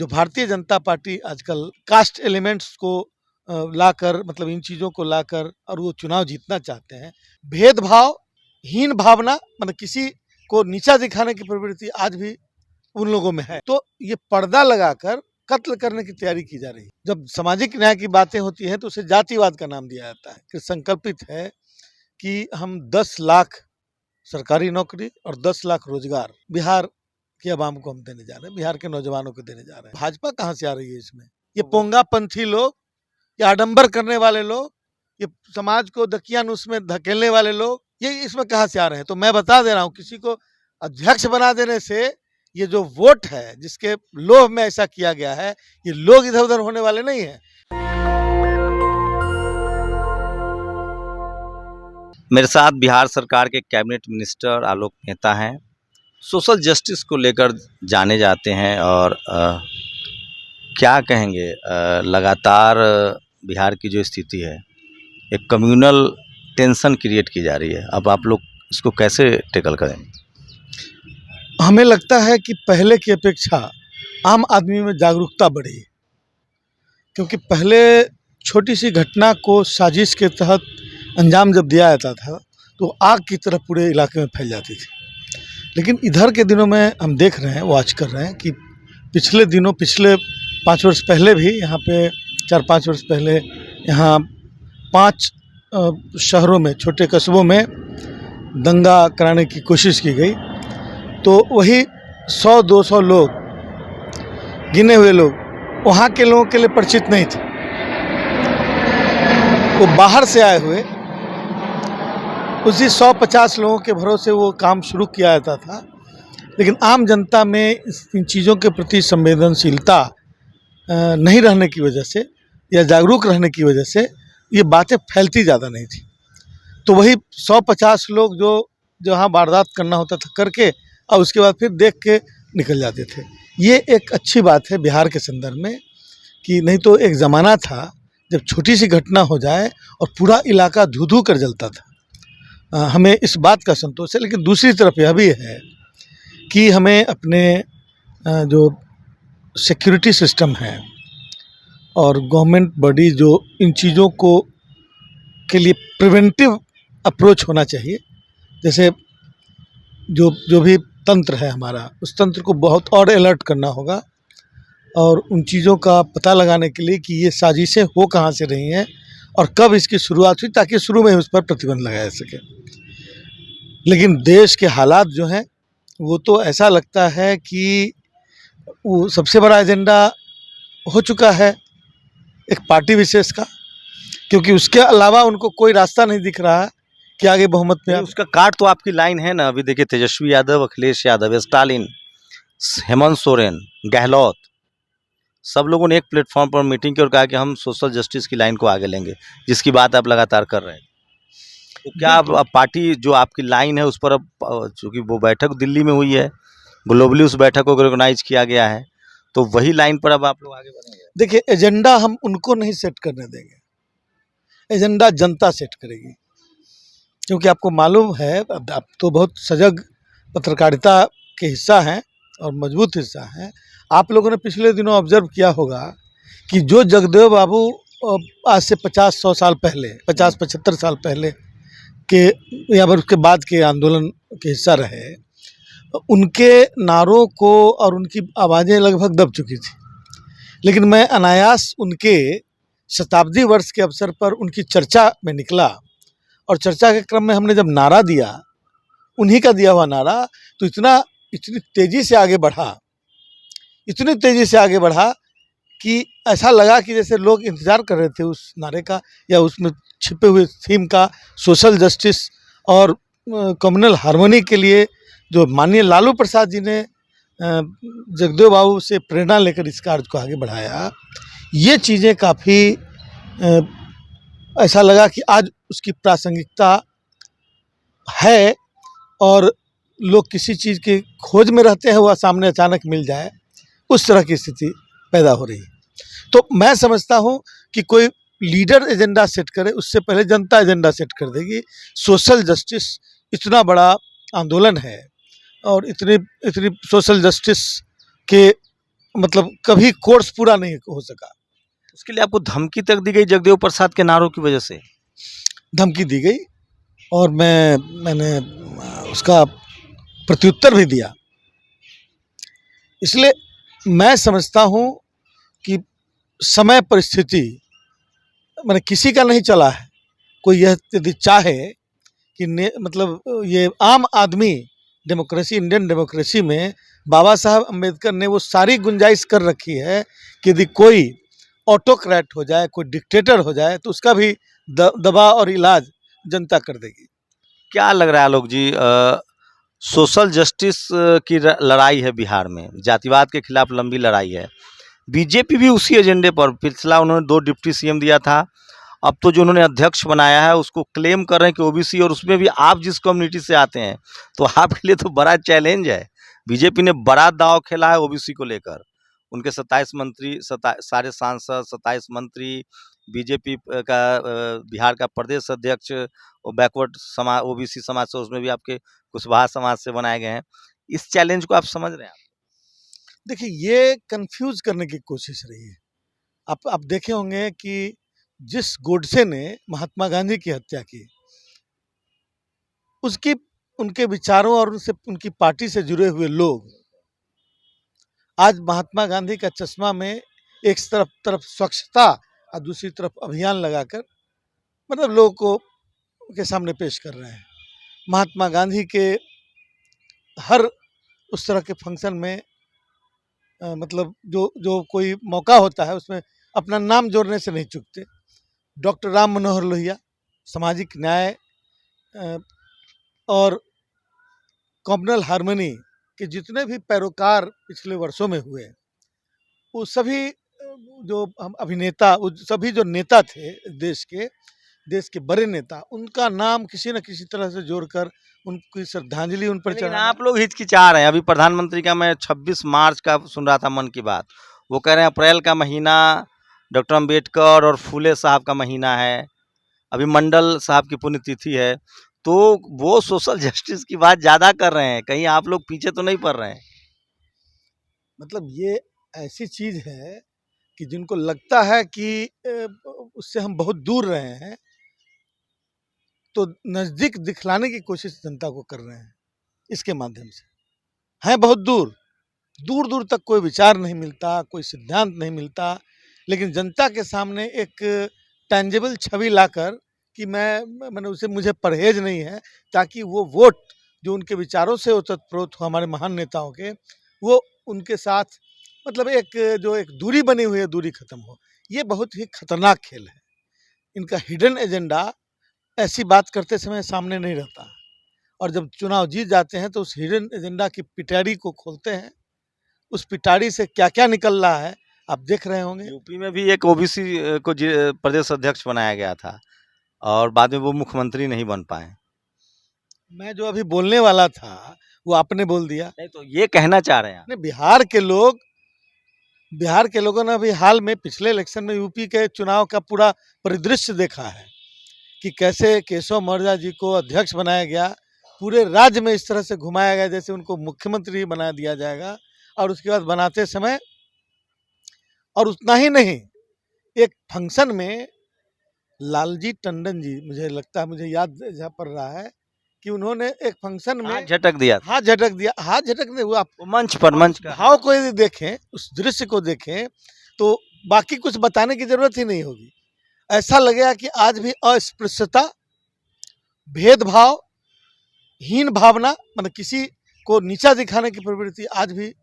जो भारतीय जनता पार्टी आजकल cast elements को लाकर, मतलब इन चीज़ों को लाकर और वो चुनाव जीतना चाहते हैं। भेदभाव हीन भावना, मतलब किसी को नीचा दिखाने की प्रवृत्ति आज भी उन लोगों में है। तो ये पर्दा लगाकर कत्ल करने की तैयारी की जा रही है। जब सामाजिक न्याय की बातें होती हैं तो उसे जातिवाद का नाम दिया जाता है कि संकल्पित है कि हम 10 लाख सरकारी नौकरी और 10 लाख रोजगार बिहार के अवाम को हम देने जा रहे हैं, बिहार के नौजवानों को देने जा रहे हैं। भाजपा कहाँ से आ रही है इसमें? ये पोंगापंथी लोग, ये आडंबर करने वाले लोग, ये समाज को दकियानुस में धकेलने वाले लोग, ये इसमें कहाँ से आ रहे हैं? तो मैं बता दे रहा हूँ, किसी को अध्यक्ष बना देने से ये जो वोट है, जिसके लोभ में ऐसा किया गया है, ये लोग इधर उधर होने वाले नहीं है। मेरे साथ बिहार सरकार के कैबिनेट मिनिस्टर आलोक मेहता हैं। सोशल जस्टिस को लेकर जाने जाते हैं और क्या कहेंगे, लगातार बिहार की जो स्थिति है, एक कम्युनल टेंशन क्रिएट की जा रही है। अब आप लोग इसको कैसे टैकल करेंगे? हमें लगता है कि पहले की अपेक्षा आम आदमी में जागरूकता बढ़ी है, क्योंकि पहले छोटी सी घटना को साजिश के तहत अंजाम जब दिया जाता था तो आग की तरह पूरे इलाके में फैल जाती थी। लेकिन इधर के दिनों में हम देख रहे हैं, वॉच कर रहे हैं कि पिछले 5 वर्ष पहले भी यहाँ पे 4-5 वर्ष पहले यहाँ 5 शहरों में, छोटे कस्बों में दंगा कराने की कोशिश की गई। तो वही 100-200 लोग, गिने हुए लोग, वहाँ के लोगों के लिए परिचित नहीं थे। वो बाहर से आए हुए उसी 100-50 लोगों के भरोसे वो काम शुरू किया जाता था। लेकिन आम जनता में इन चीज़ों के प्रति संवेदनशीलता नहीं रहने की वजह से या जागरूक रहने की वजह से ये बातें फैलती ज़्यादा नहीं थी। तो वही 100-50 लोग जो जहाँ वारदात करना होता था करके और उसके बाद फिर देख के निकल जाते थे। ये एक अच्छी बात है बिहार के संदर्भ में, कि नहीं तो एक ज़माना था जब छोटी सी घटना हो जाए और पूरा इलाका धू-धू कर जलता था। हमें इस बात का संतोष है। लेकिन दूसरी तरफ यह भी है कि हमें अपने जो सिक्योरिटी सिस्टम है और गवर्नमेंट बॉडी जो इन चीज़ों को के लिए प्रिवेंटिव अप्रोच होना चाहिए। जैसे जो भी तंत्र है हमारा, उस तंत्र को बहुत और अलर्ट करना होगा और उन चीज़ों का पता लगाने के लिए कि ये साजिशें हो कहाँ से रही हैं और कब इसकी शुरुआत हुई, ताकि शुरू में उस पर प्रतिबंध लगाया जा सके। लेकिन देश के हालात जो हैं वो तो ऐसा लगता है कि वो सबसे बड़ा एजेंडा हो चुका है एक पार्टी विशेष का, क्योंकि उसके अलावा उनको कोई रास्ता नहीं दिख रहा है कि आगे बहुमत में। उसका कार्ड तो आपकी लाइन है ना। अभी देखिए, तेजस्वी यादव, अखिलेश यादव, स्टालिन, हेमंत सोरेन, गहलोत, सब लोगों ने एक प्लेटफॉर्म पर मीटिंग की और कहा कि हम सोशल जस्टिस की लाइन को आगे लेंगे, जिसकी बात आप लगातार कर रहे हैं। तो क्या अब पार्टी जो आपकी लाइन है उस पर, अब चूँकि वो बैठक दिल्ली में हुई है, ग्लोबली उस बैठक को ऑर्गेनाइज किया गया है, तो वही लाइन पर अब आप लोग आगे बढ़ेंगे? देखिए, एजेंडा हम उनको नहीं सेट करने देंगे, एजेंडा जनता सेट करेगी। क्योंकि आपको मालूम है, आप तो बहुत सजग पत्रकारिता के हिस्सा हैं और मजबूत हिस्सा हैं। आप लोगों ने पिछले दिनों ऑब्जर्व किया होगा कि जो जगदेव बाबू आज से 50-100 साल पहले, 50-75 साल पहले के या फिर उसके बाद के आंदोलन के हिस्सा रहे, उनके नारों को और उनकी आवाज़ें लगभग दब चुकी थी। लेकिन मैं अनायास उनके शताब्दी वर्ष के अवसर पर उनकी चर्चा में निकला और चर्चा के क्रम में हमने जब नारा दिया, उन्हीं का दिया हुआ नारा, तो इतनी तेज़ी से आगे बढ़ा, इतनी तेज़ी से आगे बढ़ा कि ऐसा लगा कि जैसे लोग इंतज़ार कर रहे थे उस नारे का या उसमें छिपे हुए थीम का। सोशल जस्टिस और कम्युनल हार्मनी के लिए जो माननीय लालू प्रसाद जी ने जगदेव बाबू से प्रेरणा लेकर इस कार्य को आगे बढ़ाया, ये चीज़ें काफ़ी ऐसा लगा कि आज उसकी प्रासंगिकता है और लोग किसी चीज़ की खोज में रहते हैं, वह सामने अचानक मिल जाए, उस तरह की स्थिति पैदा हो रही है। तो मैं समझता हूँ कि कोई लीडर एजेंडा सेट करे, उससे पहले जनता एजेंडा सेट कर देगी। सोशल जस्टिस इतना बड़ा आंदोलन है और इतनी सोशल जस्टिस के मतलब कभी कोर्स पूरा नहीं हो सका। उसके लिए आपको धमकी तक दी गई जगदेव प्रसाद के नारों की वजह से। धमकी दी गई और मैंने उसका प्रत्युत्तर भी दिया। इसलिए मैं समझता हूँ कि समय परिस्थिति मैंने किसी का नहीं चला है। कोई यह यदि चाहे कि मतलब ये आम आदमी डेमोक्रेसी, इंडियन डेमोक्रेसी में बाबा साहब अम्बेडकर ने वो सारी गुंजाइश कर रखी है कि यदि कोई ऑटोक्रेट हो जाए, कोई डिक्टेटर हो जाए तो उसका भी दबा और इलाज जनता कर देगी। क्या लग रहा है आलोक जी, सोशल जस्टिस की लड़ाई है बिहार में, जातिवाद के खिलाफ लंबी लड़ाई है। बीजेपी भी उसी एजेंडे पर, पिछला उन्होंने 2 डिप्टी सीएम दिया था, अब तो जो उन्होंने अध्यक्ष बनाया है उसको क्लेम कर रहे हैं कि ओबीसी, और उसमें भी आप जिस कम्युनिटी से आते हैं, तो आपके लिए तो बड़ा चैलेंज है। बीजेपी ने बड़ा दांव खेला है ओबीसी को लेकर। उनके 27 मंत्री, सारे सांसद, 27 मंत्री, बीजेपी का बिहार का प्रदेश अध्यक्ष, और बैकवर्ड समाज, ओबीसी समाज से, उसमें भी आपके कुशवाहा समाज से बनाए गए हैं। इस चैलेंज को आप समझ रहे हैं? देखिए, ये कंफ्यूज करने की कोशिश रही है। आप देखे होंगे कि जिस गोडसे ने महात्मा गांधी की हत्या की, उसकी उनके विचारों और उनसे उनकी पार्टी से जुड़े हुए लोग आज महात्मा गांधी का चश्मा में एक तरफ स्वच्छता और दूसरी तरफ अभियान लगाकर मतलब लोगों को के सामने पेश कर रहे हैं। महात्मा गांधी के हर उस तरह के फंक्शन में मतलब जो कोई मौका होता है उसमें अपना नाम जोड़ने से नहीं चूकते। डॉक्टर राम मनोहर लोहिया सामाजिक न्याय और कॉम्युनल हार्मनी के जितने भी पैरोकार पिछले वर्षों में हुए, वो सभी जो हम अभिनेता, वो सभी जो नेता थे देश के बड़े नेता, उनका नाम किसी न किसी तरह से जोड़कर उनकी श्रद्धांजलि उन पर लेकिन चढ़ाना। आप लोग हिचकिचा रहे हैं। अभी प्रधानमंत्री का मैं 26 मार्च का सुन रहा था मन की बात, वो कह रहे हैं अप्रैल का महीना डॉक्टर अंबेडकर और फूले साहब का महीना है, अभी मंडल साहब की पुण्यतिथि है, तो वो सोशल जस्टिस की बात ज़्यादा कर रहे हैं। कहीं आप लोग पीछे तो नहीं पड़ रहे हैं? मतलब ये ऐसी चीज है कि जिनको लगता है कि उससे हम बहुत दूर रहे हैं, तो नजदीक दिखलाने की कोशिश जनता को कर रहे हैं इसके माध्यम से। हैं बहुत दूर, दूर दूर तक कोई विचार नहीं मिलता, कोई सिद्धांत नहीं मिलता, लेकिन जनता के सामने एक टेंजिबल छवि लाकर कि मैंने उसे मुझे परहेज नहीं है, ताकि वो वोट जो उनके विचारों से ओतप्रोत हो हमारे महान नेताओं के, वो उनके साथ मतलब एक दूरी बनी हुई है, दूरी खत्म हो। ये बहुत ही खतरनाक खेल है। इनका हिडन एजेंडा ऐसी बात करते समय सामने नहीं रहता, और जब चुनाव जीत जाते हैं तो उस हिडन एजेंडा की पिटारी को खोलते हैं। उस पिटारी से क्या क्या निकल रहा है आप देख रहे होंगे। यूपी में भी एक ओबीसी को प्रदेश अध्यक्ष बनाया गया था, और बाद में वो मुख्यमंत्री नहीं बन पाए। मैं जो अभी बोलने वाला था वो आपने बोल दिया। नहीं तो ये कहना चाह रहे हैं? नहीं, बिहार के लोगों ने अभी हाल में पिछले इलेक्शन में यूपी के चुनाव का पूरा परिदृश्य देखा है कि कैसे केशव मौर्य जी को अध्यक्ष बनाया गया, पूरे राज्य में इस तरह से घुमाया गया जैसे उनको मुख्यमंत्री बना दिया जाएगा। और उसके बाद बनाते समय, और उतना ही नहीं, एक फंक्शन में लालजी टंडन जी, मुझे लगता है, मुझे याद जहाँ पड़ रहा है कि उन्होंने एक फंक्शन में हाथ झटक दिया था। हाथ झटक दिया। हाथ झटकने हुआ, वो मंच पर, मंच का भाव को यदि देखें, उस दृश्य को देखें, तो बाकी कुछ बताने की जरूरत ही नहीं होगी। ऐसा लगेगा कि आज भी अस्पृश्यता, भेदभाव, हीन भावना, मतलब किसी को नीचा दिखाने की प्रवृत्ति आज भी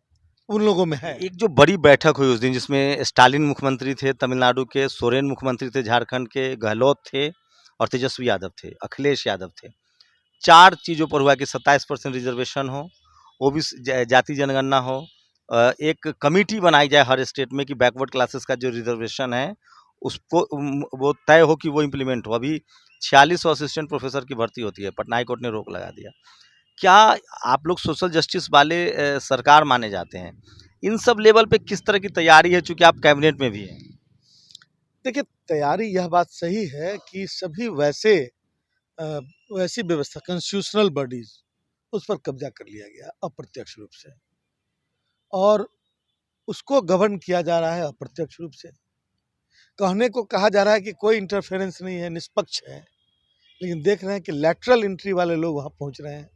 उन लोगों में है। एक जो बड़ी बैठक हुई उस दिन, जिसमें स्टालिन मुख्यमंत्री थे तमिलनाडु के, सोरेन मुख्यमंत्री थे झारखंड के, गहलोत थे, और तेजस्वी यादव थे, अखिलेश यादव थे। 4 चीज़ों पर हुआ कि 27% रिजर्वेशन हो, ओबीसी जाति जनगणना हो, एक कमेटी बनाई जाए हर स्टेट में कि बैकवर्ड क्लासेस का जो रिजर्वेशन है उसको वो तय हो कि वो इम्प्लीमेंट हो। अभी 4600 असिस्टेंट प्रोफेसर की भर्ती होती है, पटना हाई कोर्ट ने रोक लगा दिया। क्या आप लोग सोशल जस्टिस वाले सरकार माने जाते हैं? इन सब लेवल पे किस तरह की तैयारी है, चूंकि आप कैबिनेट में भी हैं? देखिए, तैयारी, यह बात सही है कि सभी वैसी व्यवस्था, कॉन्स्टिट्यूशनल बॉडीज, उस पर कब्जा कर लिया गया अप्रत्यक्ष रूप से। और उसको गवर्न किया जा रहा है अप्रत्यक्ष रूप से। कहने को कहा जा रहा है कि कोई इंटरफेरेंस नहीं है, निष्पक्ष है, लेकिन देख रहे हैं कि लैटरल एंट्री वाले लोग वहाँ पहुँच रहे हैं,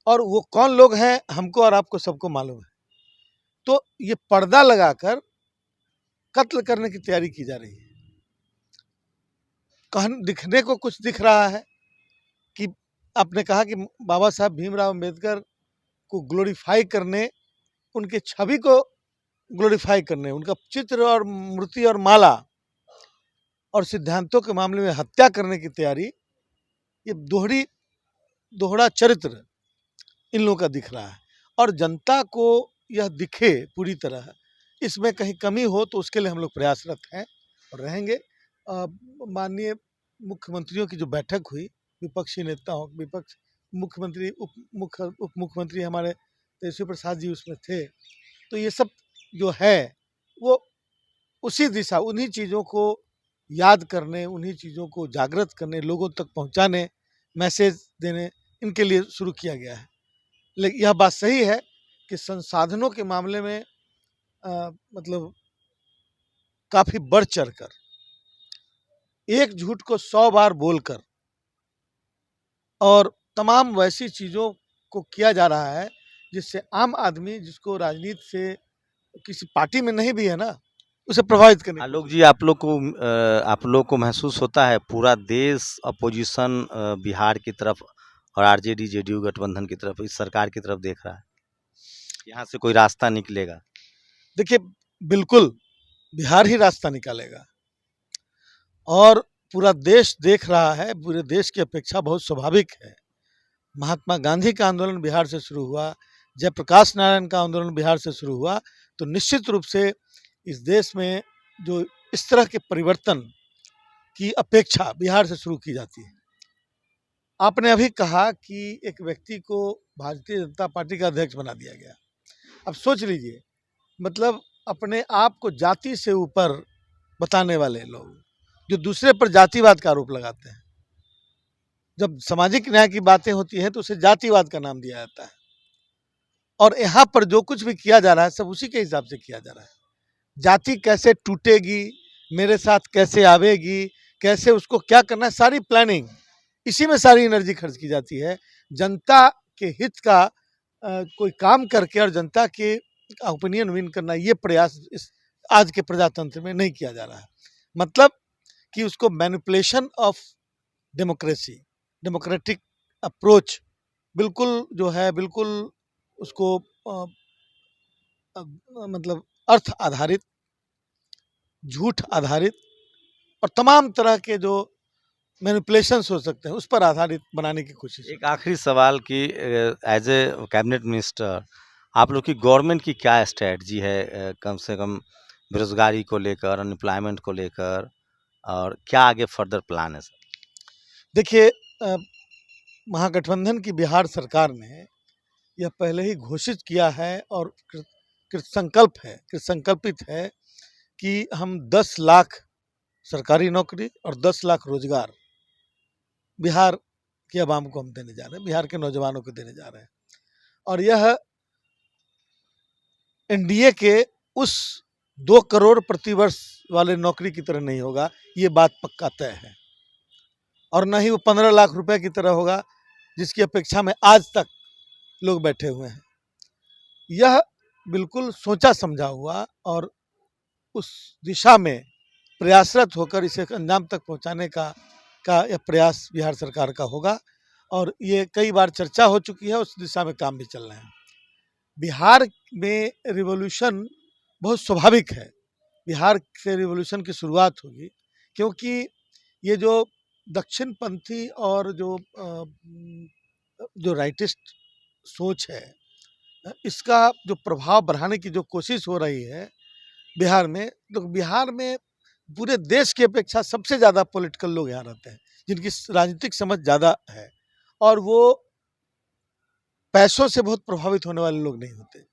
और वो कौन लोग हैं हमको और आपको सबको मालूम है। तो ये पर्दा लगाकर कत्ल करने की तैयारी की जा रही है। दिखने को कुछ दिख रहा है कि आपने कहा कि बाबा साहब भीमराव अम्बेडकर को ग्लोरीफाई करने, उनके छवि को ग्लोरीफाई करने, उनका चित्र और मूर्ति और माला और सिद्धांतों के मामले में हत्या करने की तैयारी, ये दोहरा चरित्र इन लोगों का दिख रहा है। और जनता को यह दिखे पूरी तरह, इसमें कहीं कमी हो तो उसके लिए हम लोग प्रयासरत हैं और रहेंगे। माननीय मुख्यमंत्रियों की जो बैठक हुई, विपक्षी नेताओं, विपक्ष मुख्यमंत्री, उप मुख्यमंत्री हमारे तेजस्वी प्रसाद जी उसमें थे। तो ये सब जो है वो उसी दिशा, उन्हीं चीज़ों को याद करने, उन्हीं चीज़ों को जागृत करने, लोगों तक पहुंचाने, मैसेज देने, इनके लिए शुरू किया गया है। लेकिन यह बात सही है कि संसाधनों के मामले में मतलब काफ़ी बढ़ चढ़कर एक झूठ को 100 बार बोलकर और तमाम वैसी चीज़ों को किया जा रहा है जिससे आम आदमी, जिसको राजनीति से किसी पार्टी में नहीं भी है ना, उसे प्रभावित करने की आलोक जी, आप लोग को महसूस होता है पूरा देश अपोजिशन बिहार की तरफ और आरजेडी जेडीयू गठबंधन की तरफ, इस सरकार की तरफ देख रहा है, यहाँ से कोई रास्ता निकलेगा? देखिए, बिल्कुल बिहार ही रास्ता निकालेगा और पूरा देश देख रहा है। पूरे देश की अपेक्षा बहुत स्वाभाविक है। महात्मा गांधी का आंदोलन बिहार से शुरू हुआ, जयप्रकाश नारायण का आंदोलन बिहार से शुरू हुआ, तो निश्चित रूप से इस देश में जो इस तरह के परिवर्तन की अपेक्षा बिहार से शुरू की जाती है। आपने अभी कहा कि एक व्यक्ति को भारतीय जनता पार्टी का अध्यक्ष बना दिया गया। अब सोच लीजिए, मतलब अपने आप को जाति से ऊपर बताने वाले लोग जो दूसरे पर जातिवाद का आरोप लगाते हैं। जब सामाजिक न्याय की बातें होती हैं तो उसे जातिवाद का नाम दिया जाता है, और यहाँ पर जो कुछ भी किया जा रहा है सब उसी के हिसाब से किया जा रहा है। जाति कैसे टूटेगी, मेरे साथ कैसे आवेगी, कैसे उसको क्या करना है, सारी प्लानिंग इसी में सारी एनर्जी खर्च की जाती है। जनता के हित का कोई काम करके और जनता के ओपिनियन विन करना, ये प्रयास इस आज के प्रजातंत्र में नहीं किया जा रहा है। मतलब कि उसको manipulation of democracy, democratic approach बिल्कुल जो है, बिल्कुल उसको मतलब अर्थ आधारित, झूठ आधारित और तमाम तरह के जो मैनिपुलेशंस हो सकते हैं उस पर आधारित बनाने की कोशिश। एक आखिरी सवाल कि एज ए कैबिनेट मिनिस्टर आप लोग की गवर्नमेंट की क्या स्ट्रेटजी है, कम से कम बेरोजगारी को लेकर, अनएम्प्लॉयमेंट को लेकर, और क्या आगे फर्दर प्लान है सर? देखिए, महागठबंधन की बिहार सरकार ने यह पहले ही घोषित किया है और कृतसंकल्पित है कि हम 10 लाख सरकारी नौकरी और 10 लाख रोजगार बिहार के अवाम को हम देने जा रहे हैं, बिहार के नौजवानों को देने जा रहे हैं। और यह एनडीए के उस 2 करोड़ प्रतिवर्ष वाले नौकरी की तरह नहीं होगा, ये बात पक्का तय है। और न ही वो 15 लाख रुपए की तरह होगा जिसकी अपेक्षा में आज तक लोग बैठे हुए हैं। यह बिल्कुल सोचा समझा हुआ और उस दिशा में प्रयासरत होकर इसे अंजाम तक पहुंचाने का यह प्रयास बिहार सरकार का होगा। और ये कई बार चर्चा हो चुकी है, उस दिशा में काम भी चल रहे हैं। बिहार में रिवॉल्यूशन बहुत स्वाभाविक है। बिहार से रिवॉल्यूशन की शुरुआत होगी क्योंकि ये जो दक्षिणपंथी और जो राइटिस्ट सोच है, इसका जो प्रभाव बढ़ाने की जो कोशिश हो रही है बिहार में, तो बिहार में पूरे देश की अपेक्षा सबसे ज़्यादा पॉलिटिकल लोग यहाँ रहते हैं जिनकी राजनीतिक समझ ज़्यादा है, और वो पैसों से बहुत प्रभावित होने वाले लोग नहीं होते।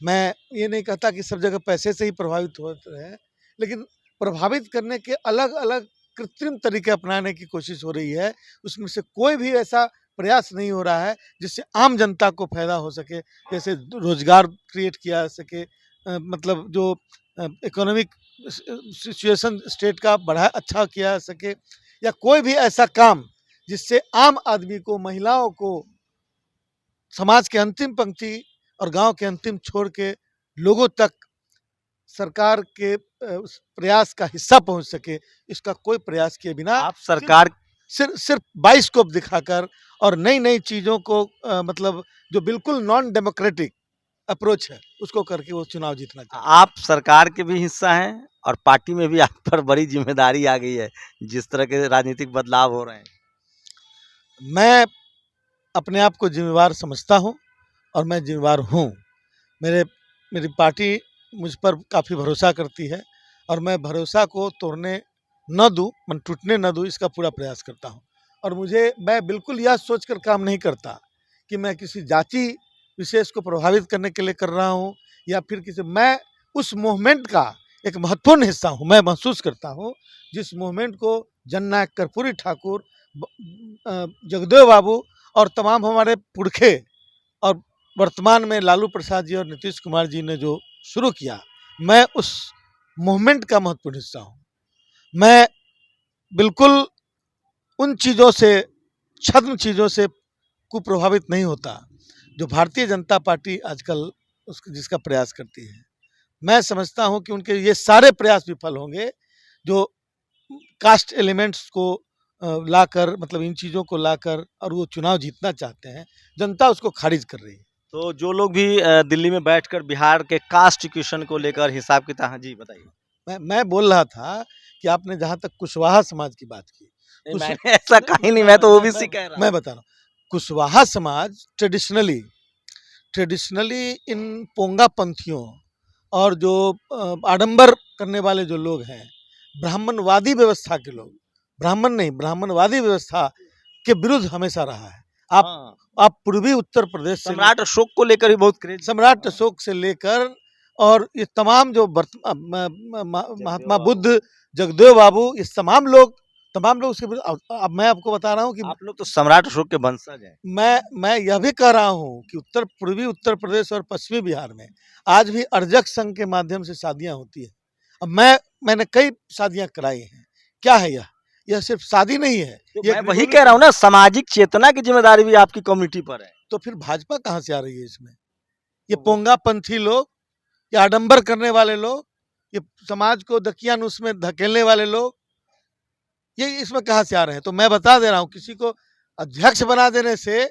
मैं ये नहीं कहता कि सब जगह पैसे से ही प्रभावित होते हैं, लेकिन प्रभावित करने के अलग अलग कृत्रिम तरीके अपनाने की कोशिश हो रही है। उसमें से कोई भी ऐसा प्रयास नहीं हो रहा है जिससे आम जनता को फायदा हो सके, जैसे रोजगार क्रिएट किया जा सके, मतलब जो इकोनॉमिक सिचुएशन स्टेट का बढ़ा अच्छा किया जा सके, या कोई भी ऐसा काम जिससे आम आदमी को, महिलाओं को, समाज के अंतिम पंक्ति और गांव के अंतिम छोर के लोगों तक सरकार के उस प्रयास का हिस्सा पहुंच सके, इसका कोई प्रयास किए बिना आप सरकार सिर्फ बाइस्कोप दिखाकर और नई नई चीज़ों को मतलब जो बिल्कुल नॉन डेमोक्रेटिक अप्रोच है उसको करके वो चुनाव जीतना चाहते आप सरकार के भी हिस्सा हैं और पार्टी में भी आप पर बड़ी जिम्मेदारी आ गई है, जिस तरह के राजनीतिक बदलाव हो रहे हैं। हैं। मैं अपने आप को जिम्मेवार समझता हूं और मैं जिम्मेवार हूं। मेरी पार्टी मुझ पर काफ़ी भरोसा करती है और मैं भरोसा को तोड़ने न दूं, मन टूटने न दूं, इसका पूरा प्रयास करता हूं। और मैं बिल्कुल यह सोचकर काम नहीं करता कि मैं किसी जाति विशेष को प्रभावित करने के लिए कर रहा हूं या फिर मैं उस मूवमेंट का एक महत्वपूर्ण हिस्सा हूं। मैं महसूस करता हूं जिस मूवमेंट को जननायक कर्पूरी ठाकुर, जगदेव बाबू और तमाम हमारे पुरखे और वर्तमान में लालू प्रसाद जी और नीतीश कुमार जी ने जो शुरू किया, मैं उस मूवमेंट का महत्वपूर्ण हिस्सा हूँ। मैं बिल्कुल उन चीज़ों से, छद्म चीज़ों से कुप्रभावित नहीं होता जो भारतीय जनता पार्टी आजकल जिसका प्रयास करती है। मैं समझता हूँ कि उनके ये सारे प्रयास विफल होंगे जो कास्ट एलिमेंट्स को लाकर, मतलब इन चीज़ों को लाकर और वो चुनाव जीतना चाहते हैं, जनता उसको खारिज कर रही है। तो जो लोग भी दिल्ली में बैठकर बिहार के कास्ट क्वेश्चन को लेकर हिसाब किताब, जी बताइए। मैं बोल रहा था कि आपने जहाँ तक कुशवाहा समाज की बात की, मैंने ऐसा कहीं नहीं, मैं तो ओबीसी कह रहा हूं। मैं बता रहा हूँ, कुशवाहा समाज ट्रेडिशनली इन पोंगा पंथियों और जो आडंबर करने वाले जो लोग हैं, ब्राह्मणवादी व्यवस्था के लोग, ब्राह्मण नहीं, ब्राह्मणवादी व्यवस्था के विरुद्ध हमेशा रहा है। आप पूर्वी उत्तर प्रदेश से, सम्राट अशोक को लेकर भी बहुत क्रेज, सम्राट अशोक से लेकर और ये तमाम जो महात्मा बुद्ध, जगदेव बाबू, ये तमाम लोग उसके विरुद्ध। अब मैं आपको बता रहा हूँ कि आप लोग तो सम्राट अशोक के वंशज हैं। मैं यह भी कह रहा हूँ कि पूर्वी उत्तर प्रदेश और पश्चिमी बिहार में आज भी अर्जक संघ के माध्यम से शादियां होती है। अब मैंने कई शादियां कराई हैं। क्या है यह सिर्फ शादी नहीं है। तो मैं वही कह रहा हूँ ना, सामाजिक चेतना की जिम्मेदारी भी आपकी कम्युनिटी पर है। तो फिर भाजपा कहाँ से आ रही है इसमें? ये पोंगा पंथी लोग, ये आडंबर करने वाले लोग, ये समाज को दकियानुस में धकेलने वाले लोग, ये इसमें कहाँ से आ रहे हैं? तो मैं बता दे रहा हूँ, किसी को अध्यक्ष बना देने से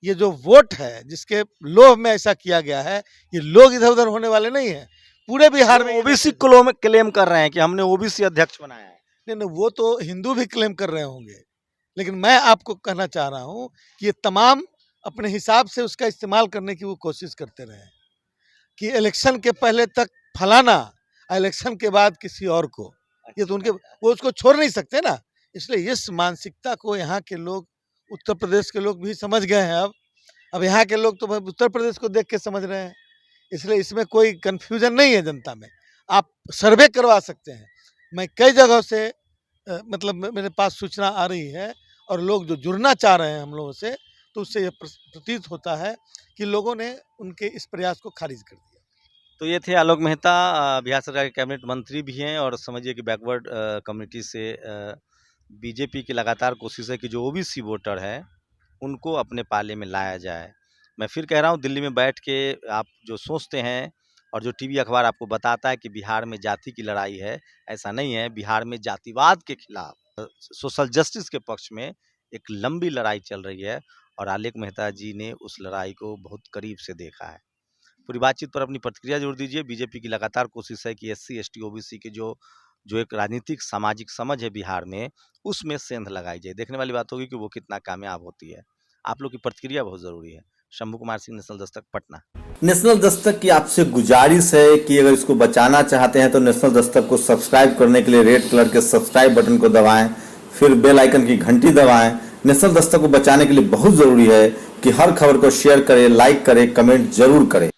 ये जो वोट है, जिसके लोभ में ऐसा किया गया है, ये लोग इधर उधर होने वाले नहीं है। पूरे बिहार में ओबीसी क्लेम कर रहे हैं कि हमने ओबीसी अध्यक्ष बनाया है। नहीं, वो तो हिंदू भी क्लेम कर रहे होंगे, लेकिन मैं आपको कहना चाह रहा हूँ कि ये तमाम अपने हिसाब से उसका इस्तेमाल करने की वो कोशिश करते रहे कि इलेक्शन के पहले तक फलाना, इलेक्शन के बाद किसी और को। ये तो वो उसको छोड़ नहीं सकते ना। इसलिए इस मानसिकता को यहाँ के लोग, उत्तर प्रदेश के लोग भी समझ गए हैं। अब यहाँ के लोग तो उत्तर प्रदेश को देख के समझ रहे हैं, इसलिए इसमें कोई कन्फ्यूजन नहीं है जनता में। आप सर्वे करवा सकते हैं। मैं कई जगहों से मतलब मेरे पास सूचना आ रही है और लोग जो जुड़ना चाह रहे हैं हम लोगों से, तो उससे ये प्रतीत होता है कि लोगों ने उनके इस प्रयास को खारिज कर दिया। तो ये थे आलोक मेहता, बिहार सरकार के कैबिनेट मंत्री भी हैं और समझिए कि बैकवर्ड कम्युनिटी से बीजेपी की लगातार कोशिश है कि जो ओबीसी वोटर है उनको अपने पाले में लाया जाए। मैं फिर कह रहा हूँ, दिल्ली में बैठ के आप जो सोचते हैं और जो टीवी अखबार आपको बताता है कि बिहार में जाति की लड़ाई है, ऐसा नहीं है। बिहार में जातिवाद के खिलाफ, सोशल जस्टिस के पक्ष में एक लंबी लड़ाई चल रही है और आलोक मेहता जी ने उस लड़ाई को बहुत करीब से देखा है। पूरी बातचीत पर अपनी प्रतिक्रिया जोड़ दीजिए। बीजेपी की लगातार कोशिश है कि एससी, एसटी, ओबीसी के जो एक राजनीतिक सामाजिक समझ है बिहार में, उसमें सेंध लगाई जाए। देखने वाली बात होगी कि वो कितना कामयाब होती है। आप लोग की प्रतिक्रिया बहुत ज़रूरी है। शंभू कुमार सिंह, नेशनल दस्तक, पटना। नेशनल दस्तक की आपसे गुजारिश है कि अगर इसको बचाना चाहते हैं तो नेशनल दस्तक को सब्सक्राइब करने के लिए रेड कलर के सब्सक्राइब बटन को दबाएं, फिर बेल आइकन की घंटी दबाएं। नेशनल दस्तक को बचाने के लिए बहुत ज़रूरी है कि हर खबर को शेयर करें, लाइक करें, कमेंट जरूर करें।